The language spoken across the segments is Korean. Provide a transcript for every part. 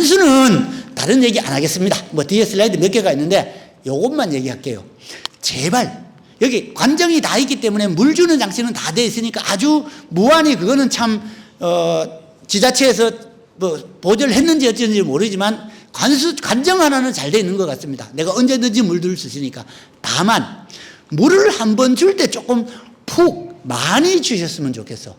관수는 다른 얘기 안 하겠습니다. 뭐 뒤에 슬라이드 몇 개가 있는데 요것만 얘기할게요. 제발 여기 관정이 다 있기 때문에 물 주는 장치는 다 돼 있으니까 아주 무한히 그거는 참 지자체에서 뭐 보조를 했는지 어쩐지 모르지만 관정 하나는 잘 돼 있는 것 같습니다. 내가 언제든지 물 줄 수 있으니까. 다만 물을 한번 줄 때 조금 푹 많이 주셨으면 좋겠어.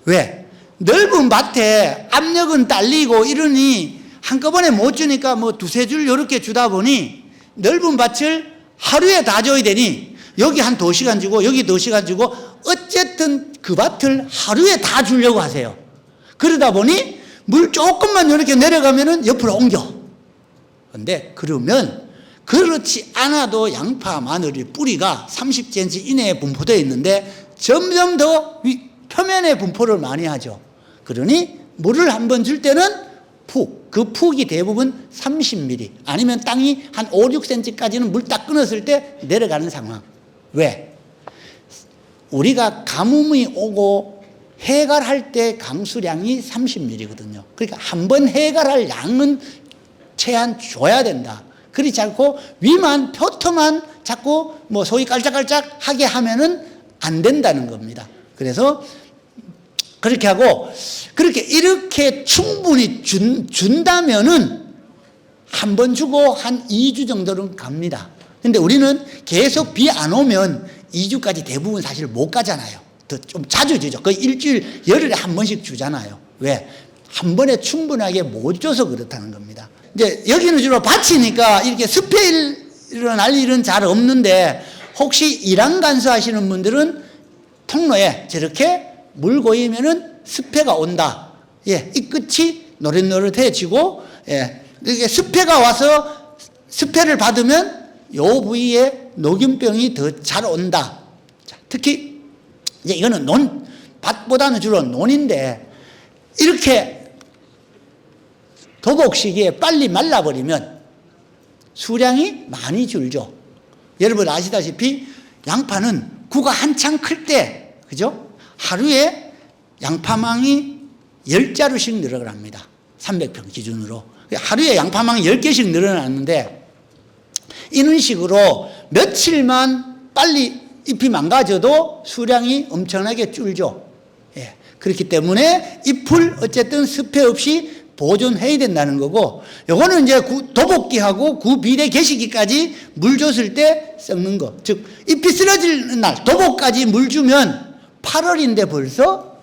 왜? 넓은 밭에 압력은 딸리고 이러니 한꺼번에 못 주니까 뭐 두세 줄 이렇게 주다 보니 넓은 밭을 하루에 다 줘야 되니 여기 한 2시간 주고 여기 2시간 주고 어쨌든 그 밭을 하루에 다 주려고 하세요. 그러다 보니 물 조금만 이렇게 내려가면은 옆으로 옮겨. 근데 그러면 그렇지 않아도 양파, 마늘이 뿌리가 30cm 이내에 분포되어 있는데 점점 더 표면에 분포를 많이 하죠. 그러니 물을 한번 줄 때는 그 푹이 대부분 30mm 아니면 땅이 한 5, 6cm까지는 물 딱 끊었을 때 내려가는 상황. 왜? 우리가 가뭄이 오고 해갈할 때 강수량이 30mm거든요. 그러니까 한번 해갈할 양은 최한 줘야 된다. 그렇지 않고 위만 표터만 자꾸 뭐 소위 깔짝깔짝 하게 하면은 안 된다는 겁니다. 그래서 그렇게 하고 그렇게 이렇게 충분히 준다면은 한 번 주고 한 2주 정도는 갑니다. 근데 우리는 계속 비 안 오면 2주까지 대부분 사실 못 가잖아요. 더 좀 자주 주죠. 거의 일주일, 열흘에 한 번씩 주잖아요. 왜? 한 번에 충분하게 못 줘서 그렇다는 겁니다. 이제 여기는 주로 밭이니까 이렇게 습해 일어날 일은 잘 없는데 혹시 일항 간수하시는 분들은 통로에 저렇게 물 고이면은 습해가 온다. 예, 이 끝이 노릇노릇해지고, 예, 이게 습해가 와서 습해를 받으면 요 부위에 녹균병이 더 잘 온다. 자, 특히 이제 이거는 밭보다는 주로 논인데 이렇게 도복 시기에 빨리 말라버리면 수량이 많이 줄죠. 여러분 아시다시피 양파는 구가 한창 클 때, 그죠? 하루에 양파망이 10자루씩 늘어납니다. 300평 기준으로. 하루에 양파망이 10개씩 늘어나는데 이런 식으로 며칠만 빨리 잎이 망가져도 수량이 엄청나게 줄죠. 예. 그렇기 때문에 잎을 어쨌든 습해 없이 보존해야 된다는 거고, 요거는 이제 도복기하고 구비대 개시기까지 물 줬을 때 썩는 거. 즉, 잎이 쓰러지는 날, 도복까지 물 주면 8월인데 벌써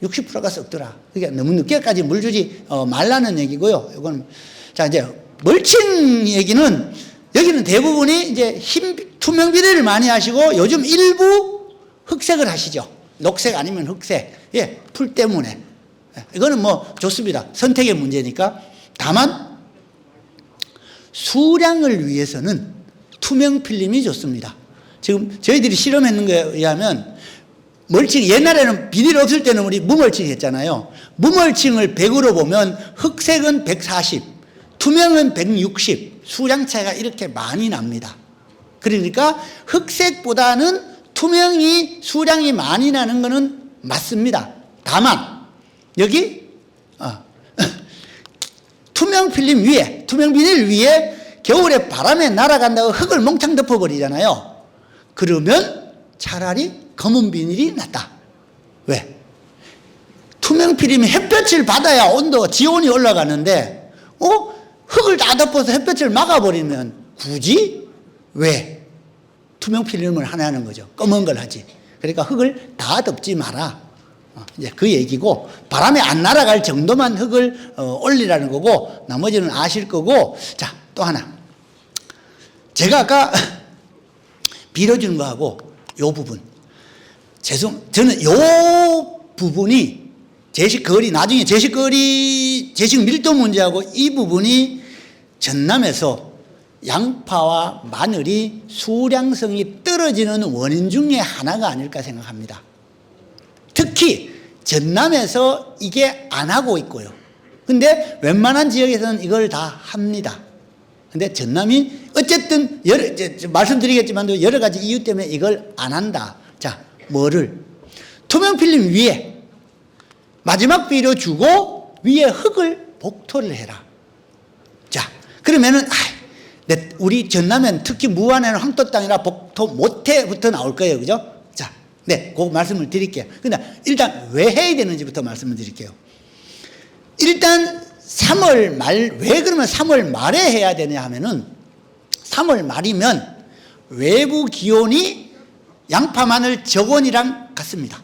60%가 썩더라. 그러니까 너무 늦게까지 물 주지 말라는 얘기고요. 요건, 자, 이제 멀칭 얘기는 여기는 대부분이 이제 투명 비료를 많이 하시고 요즘 일부 흑색을 하시죠. 녹색 아니면 흑색. 예, 풀 때문에. 이거는 뭐 좋습니다. 선택의 문제니까. 다만 수량을 위해서는 투명 필름이 좋습니다. 지금 저희들이 실험했는 거에 의하면 멀칭, 옛날에는 비닐 없을 때는 우리 무멀칭 했잖아요. 무멀칭을 100으로 보면 흑색은 140, 투명은 160, 수량 차이가 이렇게 많이 납니다. 그러니까 흑색보다는 투명이 수량이 많이 나는 것은 맞습니다. 다만 여기 투명 필름 위에, 투명 비닐 위에 겨울에 바람에 날아간다고 흙을 몽창 덮어버리잖아요. 그러면 차라리 검은 비닐이 낫다. 왜? 투명 필름이 햇볕을 받아야 온도, 지온이 올라가는데 흙을 다 덮어서 햇볕을 막아버리면 굳이 왜 투명 필름을 하나 하는 거죠. 검은 걸 하지. 그러니까 흙을 다 덮지 마라. 이제 그 얘기고, 바람에 안 날아갈 정도만 흙을 올리라는 거고, 나머지는 아실 거고. 자, 또 하나. 제가 아까 빌어주는 거하고 요 부분. 저는 요 부분이 제식거리, 나중에 제식 밀도 문제하고 이 부분이 전남에서 양파와 마늘이 수량성이 떨어지는 원인 중에 하나가 아닐까 생각합니다. 특히 전남에서 이게 안 하고 있고요. 근데 웬만한 지역에서는 이걸 다 합니다. 근데 전남이 어쨌든 말씀드리겠지만 여러 가지 이유 때문에 이걸 안 한다. 자, 뭐를? 투명 필름 위에 마지막 비료 주고 위에 흙을 복토를 해라. 자, 그러면은 우리 전남면 특히 무안에는 황토 땅이라 복토 못해부터 나올 거예요. 그죠? 자, 네, 그 말씀을 드릴게요. 근데 일단 왜 해야 되는지부터 말씀을 드릴게요. 일단 3월 말, 왜 그러면 3월 말에 해야 되냐 하면은 3월 말이면 외부 기온이 양파 마늘 저온이랑 같습니다.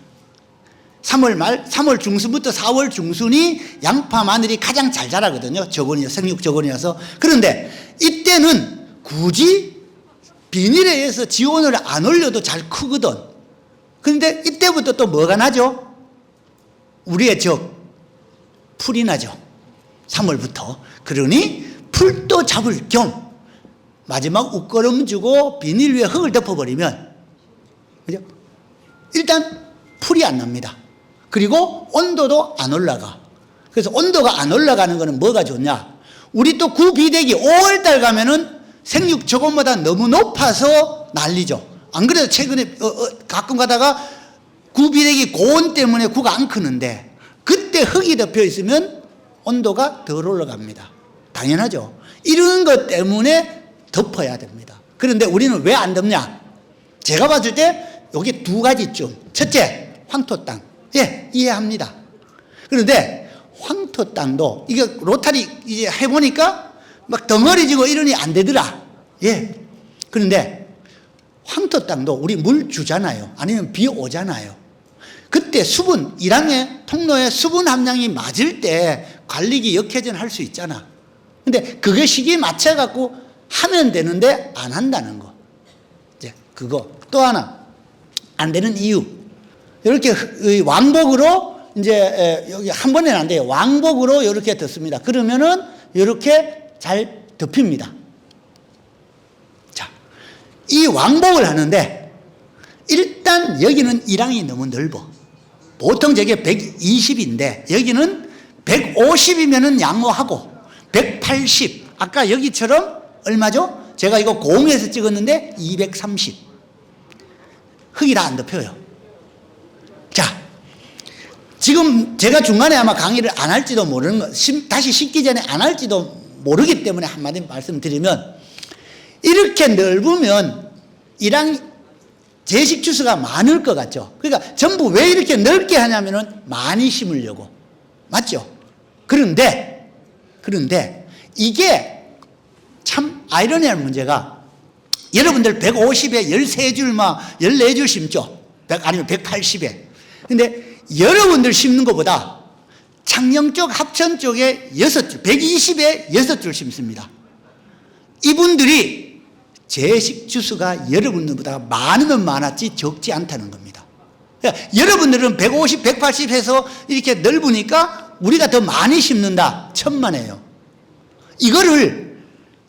3월 말, 3월 중순부터 4월 중순이 양파 마늘이 가장 잘 자라거든요. 저온이요, 생육 저온이라서. 그런데 이때는 굳이 비닐에 의해서 지온을 안 올려도 잘 크거든. 그런데 이때부터 또 뭐가 나죠? 우리의 적, 풀이 나죠. 3월부터. 그러니 풀도 잡을 겸 마지막 웃거름 주고 비닐 위에 흙을 덮어버리면, 그죠? 일단 풀이 안 납니다. 그리고 온도도 안 올라가. 그래서 온도가 안 올라가는 거는 뭐가 좋냐? 우리 또 구비대기 5월달 가면은 생육 저온보다 너무 높아서 난리죠. 안 그래도 최근에 가끔 가다가 구비대기 고온 때문에 구가 안 크는데 그때 흙이 덮여 있으면 온도가 덜 올라갑니다. 당연하죠. 이런 것 때문에 덮어야 됩니다. 그런데 우리는 왜 안 덮냐? 제가 봤을 때 여기 두 가지쯤. 첫째, 황토 땅. 예, 이해합니다. 그런데 황토 땅도 이게 로타리 이제 해보니까 막 덩어리지고 이러니 안 되더라. 예. 그런데 황토 땅도 우리 물 주잖아요. 아니면 비 오잖아요. 그때 수분, 일항의 통로에 수분 함량이 맞을 때 관리기 역회전 할 수 있잖아. 근데 그게 시기에 맞춰갖고 하면 되는데 안 한다는 거. 이제 그거. 또 하나, 안 되는 이유. 이렇게 왕복으로 이제 여기 한 번에는 안 돼요. 왕복으로 이렇게 덮습니다. 그러면은 이렇게 잘 덮입니다. 자, 이 왕복을 하는데 일단 여기는 일항이 너무 넓어. 보통 저게 120인데 여기는 150이면은 양호하고 180. 아까 여기처럼 얼마죠? 제가 이거 공에서 찍었는데 230. 흙이 다 안 덮여요. 자, 지금 제가 중간에 아마 강의를 안 할지도 모르는 거, 다시 심기 전에 안 할지도 모르기 때문에 한마디 말씀드리면, 이렇게 넓으면 일항 제식 주수가 많을 것 같죠. 그러니까 전부 왜 이렇게 넓게 하냐면은 많이 심으려고. 맞죠? 그런데 이게 참 아이러니한 문제가, 여러분들 150에 13줄 막 14줄 심죠. 아니면 180에. 근데 여러분들 심는 것보다 창녕 쪽, 합천 쪽에 6줄, 120에 6줄 심습니다. 이분들이 제식 주수가 여러분들보다 많으면 많았지 적지 않다는 겁니다. 그러니까 여러분들은 150, 180 해서 이렇게 넓으니까 우리가 더 많이 심는다. 천만에요. 이거를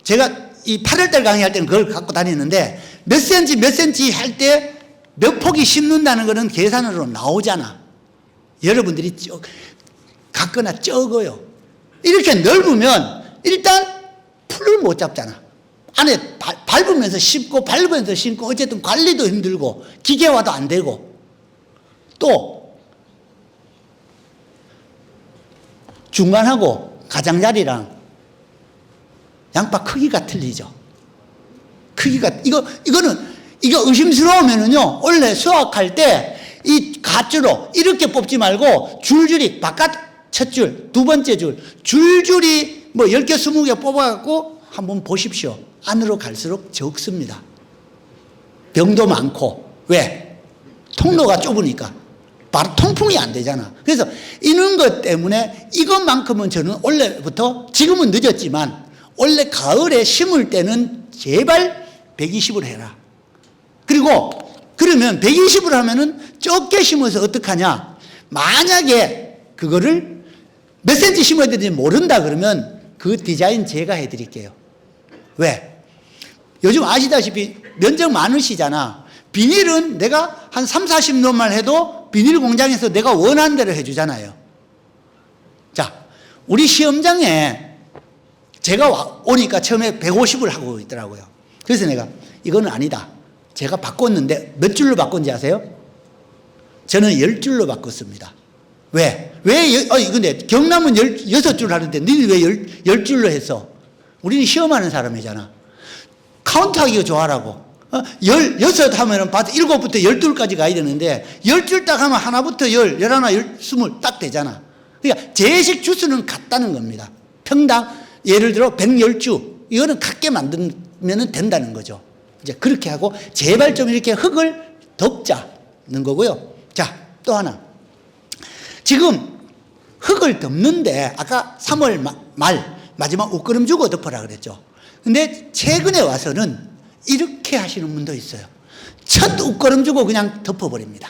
제가 이 8월달 강의할 때는 그걸 갖고 다니는데 몇 센치 할 때 몇 폭이 심는다는 거는 계산으로 나오잖아. 여러분들이 갖거나 적어요. 이렇게 넓으면 일단 풀을 못 잡잖아. 안에 밟으면서 심고 어쨌든 관리도 힘들고 기계화도 안 되고, 또 중간하고 가장자리랑 양파 크기가 틀리죠. 크기가 이거는 의심스러우면은요, 원래 수확할 때 이 가주로 이렇게 뽑지 말고 줄줄이 바깥 첫 줄, 두 번째 줄줄이 뭐 10개, 20개 뽑아갖고 한번 보십시오. 안으로 갈수록 적습니다. 병도 많고. 왜? 통로가 좁으니까. 바로 통풍이 안 되잖아. 그래서 이런 것 때문에 이것만큼은 저는 원래부터, 지금은 늦었지만 원래 가을에 심을 때는 제발 120을 해라. 그리고 그러면 120을 하면은 적게 심어서 어떡하냐? 만약에 그거를 몇 센치 심어야 되는지 모른다 그러면 그 디자인 제가 해드릴게요. 왜? 요즘 아시다시피 면적 많으시잖아. 비닐은 내가 한 3, 40년만 해도 비닐 공장에서 내가 원하는 대로 해주잖아요. 자, 우리 시험장에 제가 오니까 처음에 150을 하고 있더라고요. 그래서 내가 이거는 아니다. 제가 바꿨는데 몇 줄로 바꾼지 아세요? 저는 10줄로 바꿨습니다. 근데 경남은 6줄 하는데 너희는 왜 10줄로 했어? 우리는 시험하는 사람이잖아. 카운트하기가 좋아라고. 16 하면은 7부터 12까지 가야 되는데 10줄 딱 하면 하나부터 10, 11, 20 딱 되잖아. 그러니까 제식 주수는 같다는 겁니다. 평당 예를 들어 110주 이거는 같게 만들면 된다는 거죠. 이제 그렇게 하고 제발 좀 이렇게 흙을 덮자는 거고요. 자, 또 하나. 지금 흙을 덮는데 아까 3월 말 마지막 옷걸음 주고 덮으라 그랬죠. 근데 최근에 와서는 이렇게 하시는 분도 있어요. 첫 옷걸음 주고 그냥 덮어버립니다.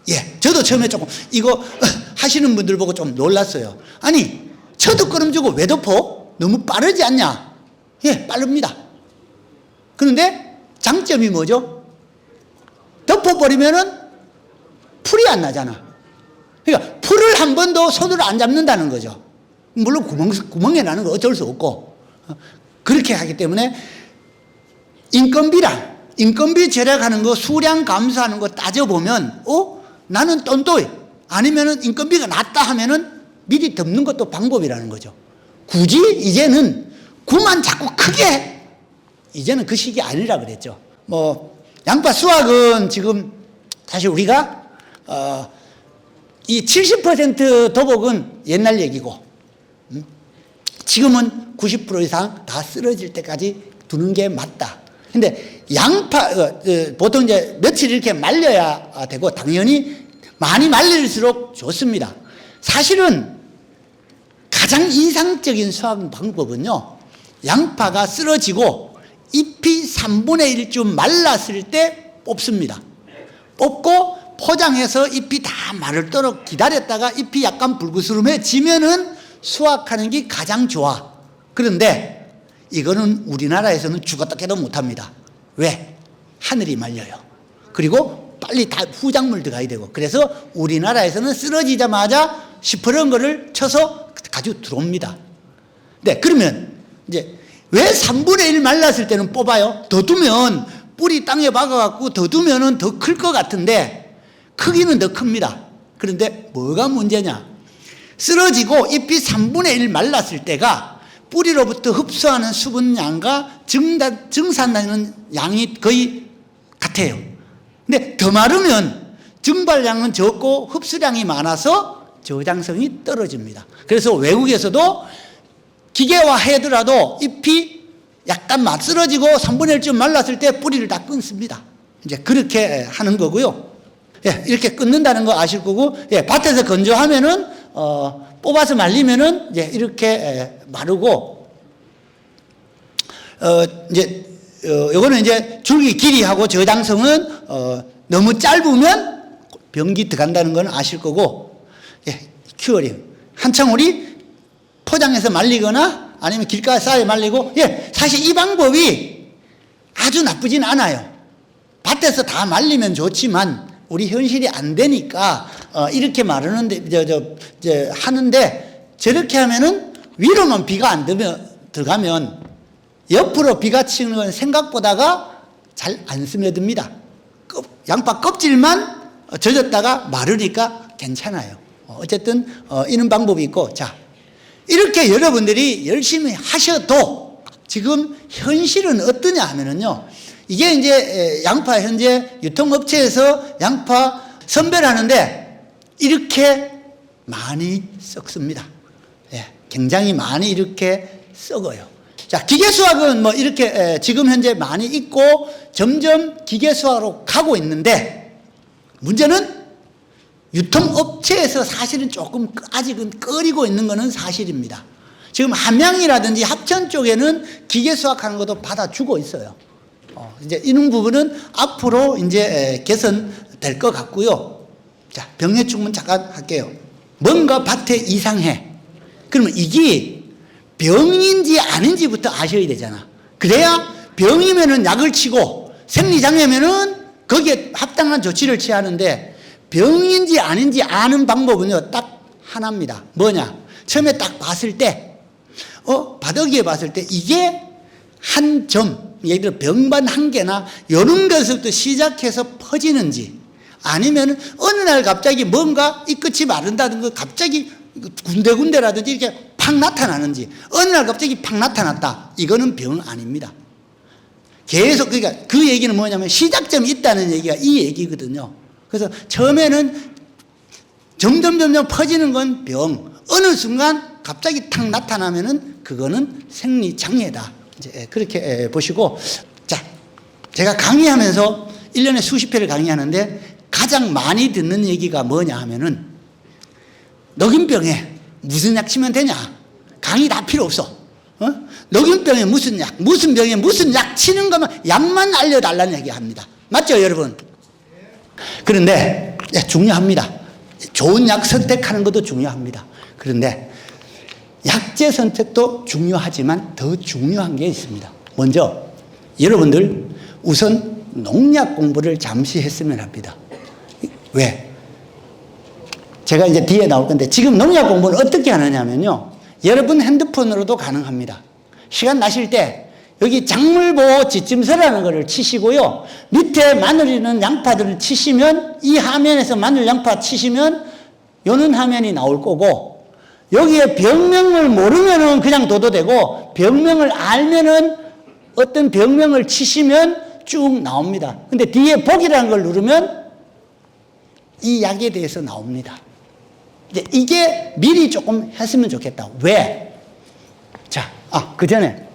예, 저도 처음에 조금 이거 하시는 분들 보고 좀 놀랐어요. 아니, 첫 옷걸음 주고 왜 덮어? 너무 빠르지 않냐? 예, 빠릅니다. 그런데 장점이 뭐죠? 덮어버리면은 풀이 안 나잖아. 그러니까 풀을 한 번도 손으로 안 잡는다는 거죠. 물론 구멍에 나는 거 어쩔 수 없고. 그렇게 하기 때문에 인건비 절약하는 거, 수량 감소하는 거 따져보면, 나는 똔똔이 아니면은 인건비가 낮다 하면은 미리 덮는 것도 방법이라는 거죠. 굳이 이제는 구만 자꾸 크게 해. 이제는 그 시기 아니라 그랬죠. 양파 수확은 지금 사실 우리가, 이 70% 도복은 옛날 얘기고, 지금은 90% 이상 다 쓰러질 때까지 두는 게 맞다. 근데 양파, 보통 이제 며칠 이렇게 말려야 되고, 당연히 많이 말릴수록 좋습니다. 사실은 가장 이상적인 수확 방법은요, 양파가 쓰러지고 잎이 3분의 1쯤 말랐을 때 뽑습니다. 뽑고 포장해서 잎이 다 마르도록 기다렸다가 잎이 약간 불그스름해지면은 수확하는 게 가장 좋아. 그런데 이거는 우리나라에서는 죽었다 깨도 못합니다. 왜? 하늘이 말려요. 그리고 빨리 다 후작물 들어가야 되고. 그래서 우리나라에서는 쓰러지자마자 시퍼런 거를 쳐서 가지고 들어옵니다. 네, 그러면 이제 왜 3분의 1 말랐을 때는 뽑아요? 더 두면 뿌리 땅에 박아갖고 더 두면은 더 클 것 같은데 크기는 더 큽니다. 그런데 뭐가 문제냐? 쓰러지고 잎이 3분의 1 말랐을 때가 뿌리로부터 흡수하는 수분량과 증산되는 양이 거의 같아요. 근데 더 마르면 증발량은 적고 흡수량이 많아서 저장성이 떨어집니다. 그래서 외국에서도 기계화하더라도 잎이 약간 쓰러지고 3분의 1쯤 말랐을 때 뿌리를 다 끊습니다. 이제 그렇게 하는 거고요. 예, 이렇게 끊는다는 거 아실 거고, 예, 밭에서 건조하면은, 뽑아서 말리면은, 이제 이렇게 마르고, 요거는 이제 줄기 길이하고 저장성은, 너무 짧으면 병기 들어간다는 건 아실 거고, 예, 큐어링. 한창 우리 포장해서 말리거나 아니면 길가사에 말리고, 예, 사실 이 방법이 아주 나쁘진 않아요. 밭에서 다 말리면 좋지만 우리 현실이 안 되니까 이렇게 마르는데 하는데, 저렇게 하면은 위로만 비가 안 들어가면 옆으로 비가 치는 건 생각보다가 잘 안 스며듭니다. 양파 껍질만 젖었다가 마르니까 괜찮아요. 어쨌든 이런 방법이 있고, 자, 이렇게 여러분들이 열심히 하셔도 지금 현실은 어떠냐 하면은요, 이게 이제 양파 현재 유통업체에서 양파 선별하는데 이렇게 많이 썩습니다. 예, 굉장히 많이 이렇게 썩어요. 자, 기계수확은 이렇게 지금 현재 많이 있고 점점 기계수확으로 가고 있는데, 문제는 유통업체에서 사실은 조금 아직은 꺼리고 있는 것은 사실입니다. 지금 함양이라든지 합천 쪽에는 기계수확하는 것도 받아주고 있어요. 이제 이런 부분은 앞으로 이제 개선될 것 같고요. 자, 병해충은 잠깐 할게요. 뭔가 밭에 이상해. 그러면 이게 병인지 아닌지부터 아셔야 되잖아. 그래야 병이면은 약을 치고 생리장애면은 거기에 합당한 조치를 취하는데, 병인지 아닌지 아는 방법은요, 딱 하나입니다. 뭐냐? 처음에 딱 봤을 때, 바닥에 봤을 때 이게 한 점, 예를 들어 병반 한 개나 이런 것부터 시작해서 퍼지는지, 아니면 어느 날 갑자기 뭔가 이 끝이 마른다든가 갑자기 군데군데라든지 이렇게 팍 나타나는지 어느 날 갑자기 팍 나타났다. 이거는 병 아닙니다. 계속 그러니까 그 얘기는 뭐냐면 시작점이 있다는 얘기가 이 얘기거든요. 그래서 처음에는 점점 퍼지는 건 병. 어느 순간 갑자기 탁 나타나면은 그거는 생리장애다. 이제 그렇게 보시고, 자, 제가 강의하면서 1년에 수십 회를 강의하는데 가장 많이 듣는 얘기가 뭐냐 하면은 녹균병에 무슨 약 치면 되냐? 강의 다 필요 없어. 녹균병에 무슨 약, 무슨 병에 무슨 약 치는 거면 약만 알려달라는 얘기 합니다. 맞죠, 여러분? 그런데 중요합니다. 좋은 약 선택하는 것도 중요합니다. 그런데 약제 선택도 중요하지만 더 중요한 게 있습니다. 먼저 여러분들 우선 농약 공부를 잠시 했으면 합니다. 왜? 제가 이제 뒤에 나올 건데 지금 농약 공부는 어떻게 하느냐면요. 여러분 핸드폰으로도 가능합니다. 시간 나실 때 여기 작물보호 지침서라는 것을 치시고요. 밑에 마늘이 있는 양파들을 치시면 이 화면에서 마늘 양파 치시면 요는 화면이 나올 거고 여기에 병명을 모르면은 그냥 둬도 되고 병명을 알면은 어떤 병명을 치시면 쭉 나옵니다. 근데 뒤에 보기라는 걸 누르면 이 약에 대해서 나옵니다. 이제 이게 미리 조금 했으면 좋겠다. 왜? 자, 그 전에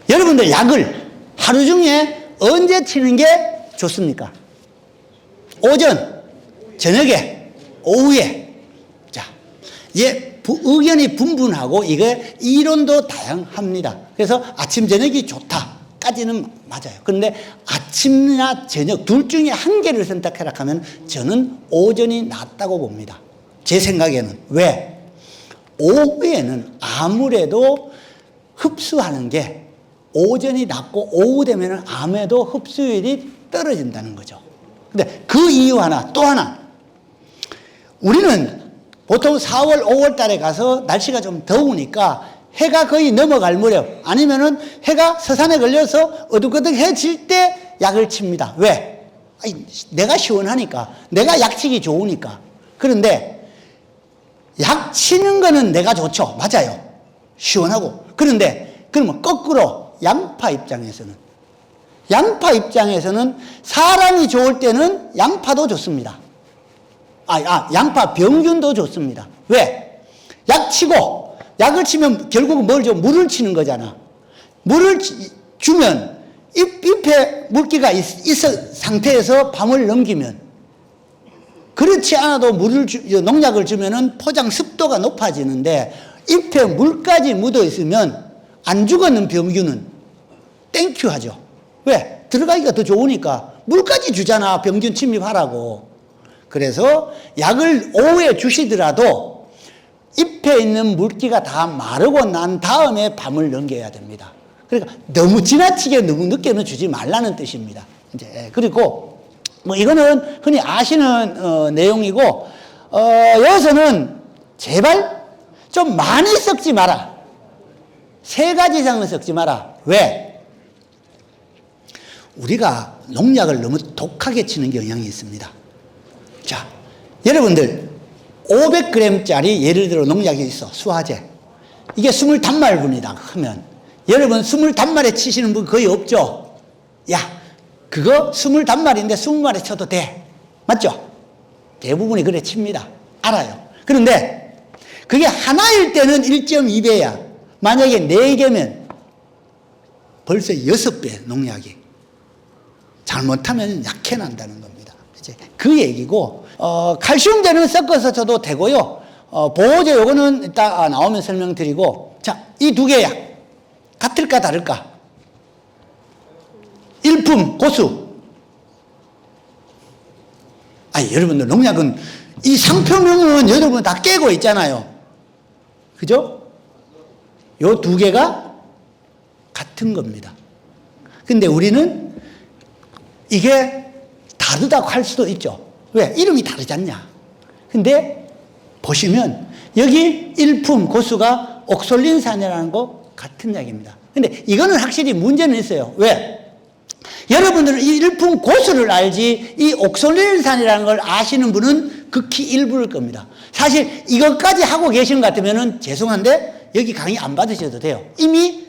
여러분들 약을 하루 중에 언제 치는 게 좋습니까? 오전, 저녁에, 오후에. 자, 의견이 분분하고 이게 이론도 다양합니다. 그래서 아침, 저녁이 좋다까지는 맞아요. 그런데 아침이나 저녁 둘 중에 한 개를 선택하라 하면 저는 오전이 낫다고 봅니다. 제 생각에는. 왜? 오후에는 아무래도 흡수하는 게 오전이 낫고 오후 되면 아무래도 흡수율이 떨어진다는 거죠. 근데 그 이유 하나, 또 하나. 우리는 보통 4월, 5월 달에 가서 날씨가 좀 더우니까 해가 거의 넘어갈 무렵 아니면은 해가 서산에 걸려서 어둑어둑해질 때 약을 칩니다. 왜? 내가 시원하니까. 내가 약치기 좋으니까. 그런데 약 치는 거는 내가 좋죠. 맞아요. 시원하고. 그런데 그러면 거꾸로 양파 입장에서는 사람이 좋을 때는 양파도 좋습니다. 양파 병균도 좋습니다. 왜? 약을 치면 결국은 뭘 줘? 물을 치는 거잖아. 물을 주면 잎에 물기가 있을 상태에서 밤을 넘기면 그렇지 않아도 농약을 주면은 포장 습도가 높아지는데 잎에 물까지 묻어 있으면 안 죽었는 병균은 땡큐 하죠. 왜? 들어가기가 더 좋으니까 물까지 주잖아. 병균 침입하라고. 그래서 약을 오후에 주시더라도 잎에 있는 물기가 다 마르고 난 다음에 밤을 넘겨야 됩니다. 그러니까 너무 지나치게 너무 늦게는 주지 말라는 뜻입니다. 이제 그리고 뭐 이거는 흔히 아시는 내용이고 여기서는 제발 좀 많이 섞지 마라. 3가지 이상은 섞지 마라. 왜? 우리가 농약을 너무 독하게 치는 경향이 있습니다. 자, 여러분들 500g짜리 예를 들어 농약이 있어. 수화제. 이게 20단말분이다 하면 여러분 20단말에 치시는 분 거의 없죠? 야, 그거 20단말인데 20마리 쳐도 돼. 맞죠? 대부분이 그래 칩니다. 알아요. 그런데 그게 하나일 때는 1.2배야. 만약에 4개면 벌써 6배 농약이. 잘못하면 약해 난다는 겁니다. 이제 그 얘기고, 칼슘제는 섞어서 쳐도 되고요. 보호제 요거는 이따 나오면 설명드리고, 자, 이 2개 약. 같을까, 다를까? 일품, 고수. 여러분들, 농약은 이 상표명은 여러분 다 깨고 있잖아요. 그죠? 요 2개가 같은 겁니다. 근데 우리는 이게 다르다고 할 수도 있죠. 왜? 이름이 다르지 않냐. 근데 보시면 여기 일품 고수가 옥솔린산이라는 거 같은 약입니다. 근데 이거는 확실히 문제는 있어요. 왜? 여러분들은 이 일품 고수를 알지 이 옥솔린산이라는 걸 아시는 분은 극히 일부일 겁니다. 사실 이것까지 하고 계신 것 같으면 죄송한데 여기 강의 안 받으셔도 돼요. 이미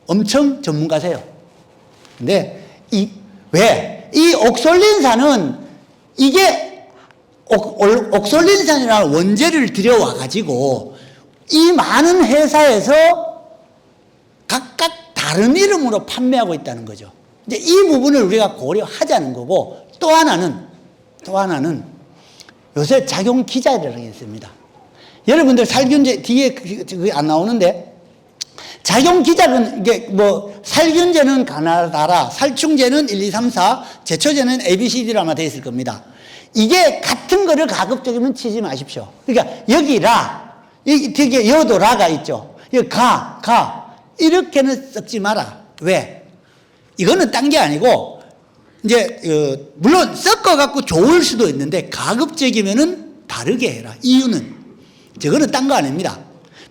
엄청 전문가세요. 근데 왜? 이 옥솔린산은 이게 옥솔린산이라는 원재료를 들여와가지고 이 많은 회사에서 각각 다른 이름으로 판매하고 있다는 거죠. 이제 이 부분을 우리가 고려하자는 거고, 또 하나는 요새 작용 기자라는 게 있습니다. 여러분들 살균제 뒤에 그게 안 나오는데, 작용 기자는 이게 뭐 살균제는 가나다라, 살충제는 1, 2, 3, 4, 제초제는 ABCD로 아마 되어 있을 겁니다. 이게 같은 거를 가급적이면 치지 마십시오. 그러니까 여기 라, 되게 여도 라가 있죠. 여기 가 이렇게는 섞지 마라. 왜? 이거는 딴 게 아니고 이제 물론 섞어 갖고 좋을 수도 있는데 가급적이면은 다르게 해라. 이유는 저거는 딴 거 아닙니다.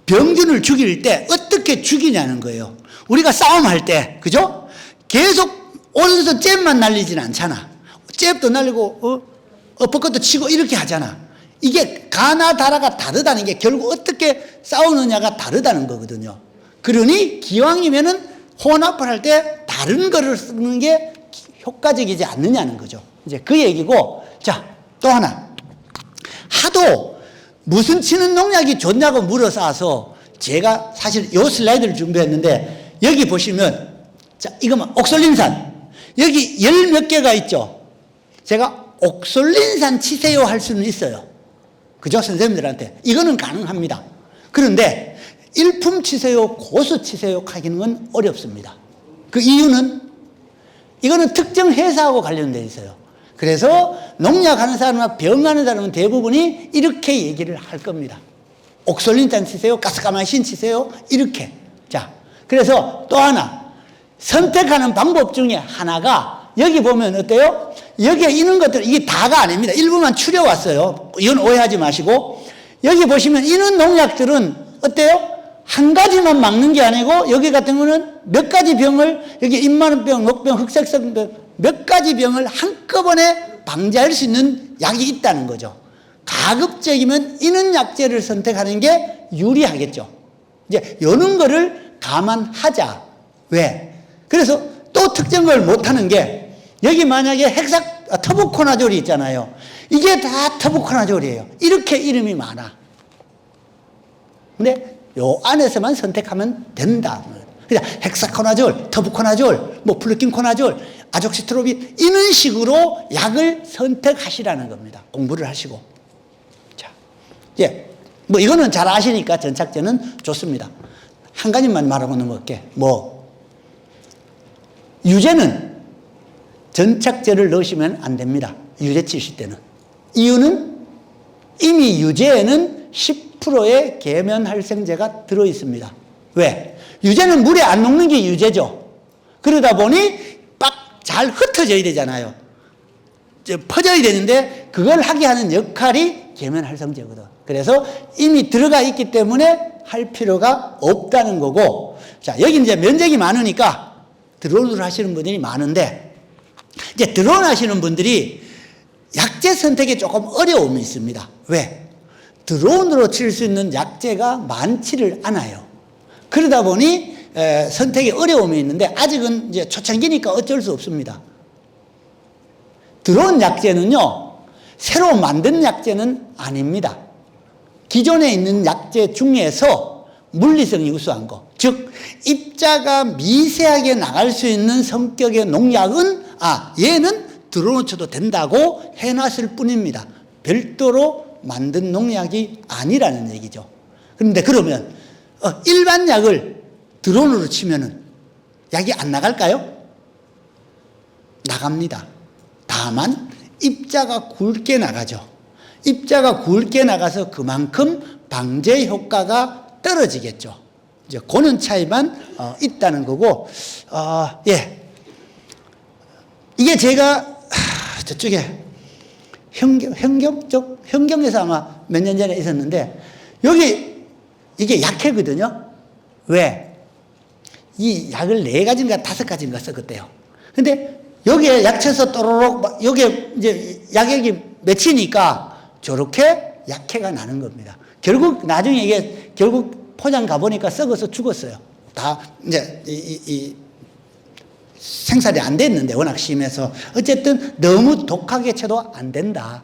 병균을 죽일 때 어떻게 죽이냐는 거예요. 우리가 싸움할 때, 그죠? 계속 오른손 잽만 날리진 않잖아. 잽도 날리고, 어퍼컷도 치고 이렇게 하잖아. 이게 가나다라가 다르다는 게 결국 어떻게 싸우느냐가 다르다는 거거든요. 그러니 기왕이면은 혼합을 할 때 다른 거를 쓰는 게 효과적이지 않느냐는 거죠. 이제 그 얘기고, 자, 또 하나. 하도 무슨 치는 농약이 좋냐고 물어싸서 제가 사실 요 슬라이드를 준비했는데 여기 보시면 자, 이거만 옥솔린산 여기 열 몇 개가 있죠. 제가 옥솔린산 치세요 할 수는 있어요. 그죠? 선생님들한테 이거는 가능합니다. 그런데 일품 치세요, 고수 치세요 하기는 건 어렵습니다. 그 이유는 이거는 특정 회사하고 관련되어 있어요. 그래서 농약하는 사람이나 병하는 사람은 대부분이 이렇게 얘기를 할 겁니다. 옥솔린산 치세요, 가스가마신 치세요, 이렇게. 자, 그래서 또 하나 선택하는 방법 중에 하나가 여기 보면 어때요? 여기에 있는 것들 이게 다가 아닙니다. 일부만 추려왔어요. 이건 오해하지 마시고 여기 보시면 있는 농약들은 어때요? 한 가지만 막는 게 아니고 여기 같은 경우는 몇 가지 병을 여기 잎마른병, 녹병, 흑색성병 몇 가지 병을 한꺼번에 방지할 수 있는 약이 있다는 거죠. 가급적이면 이는 약제를 선택하는 게 유리하겠죠. 이제 이런 거를 감안하자. 왜? 그래서 또 특정 걸 못하는 게 여기 만약에 터부코나졸이 있잖아요. 이게 다 터부코나졸이에요. 이렇게 이름이 많아. 근데 요 안에서만 선택하면 된다. 그냥 헥사코나졸, 터부코나졸, 뭐 플루킨코나졸, 아족시트로빈 이런 식으로 약을 선택하시라는 겁니다. 공부를 하시고. 자, 예, 뭐 이거는 잘 아시니까 전착제는 좋습니다. 한 가지만 말하고 넘어갈게. 유제는 전착제를 넣으시면 안 됩니다. 유제 치실 때는. 이유는 이미 유제에는 10%의 계면활성제가 들어있습니다. 왜? 유제는 물에 안 녹는 게 유제죠. 그러다 보니 빡 잘 흩어져야 되잖아요. 퍼져야 되는데 그걸 하게 하는 역할이 계면활성제거든. 그래서 이미 들어가 있기 때문에 할 필요가 없다는 거고, 자, 여기 이제 면적이 많으니까 드론으로 하시는 분들이 많은데, 이제 드론 하시는 분들이 약제 선택에 조금 어려움이 있습니다. 왜? 드론으로 칠 수 있는 약제가 많지를 않아요. 그러다 보니 선택에 어려움이 있는데 아직은 이제 초창기니까 어쩔 수 없습니다. 드론 약제는요, 새로 만든 약제는 아닙니다. 기존에 있는 약제 중에서 물리성이 우수한 거, 즉 입자가 미세하게 나갈 수 있는 성격의 농약은 얘는 드론으로 쳐도 된다고 해놨을 뿐입니다. 별도로 만든 농약이 아니라는 얘기죠. 그런데 그러면 일반 약을 드론으로 치면은 약이 안 나갈까요? 나갑니다. 다만 입자가 굵게 나가죠. 입자가 굵게 나가서 그만큼 방제 효과가 떨어지겠죠. 이제 그런 차이만 있다는 거고, 예. 이게 제가 저쪽에 현경에서 아마 몇 년 전에 있었는데, 여기 이게 약해거든요. 왜? 이 약을 4가지인가 5가지인가 썼었대요. 근데 여기에 약쳐서 또로록 여기에 이제 약액이 맺히니까 저렇게 약해가 나는 겁니다. 결국 나중에 이게 결국 포장 가보니까 썩어서 죽었어요. 다 이제 이 생산이 안 됐는데 워낙 심해서 어쨌든 너무 독하게 쳐도 안 된다.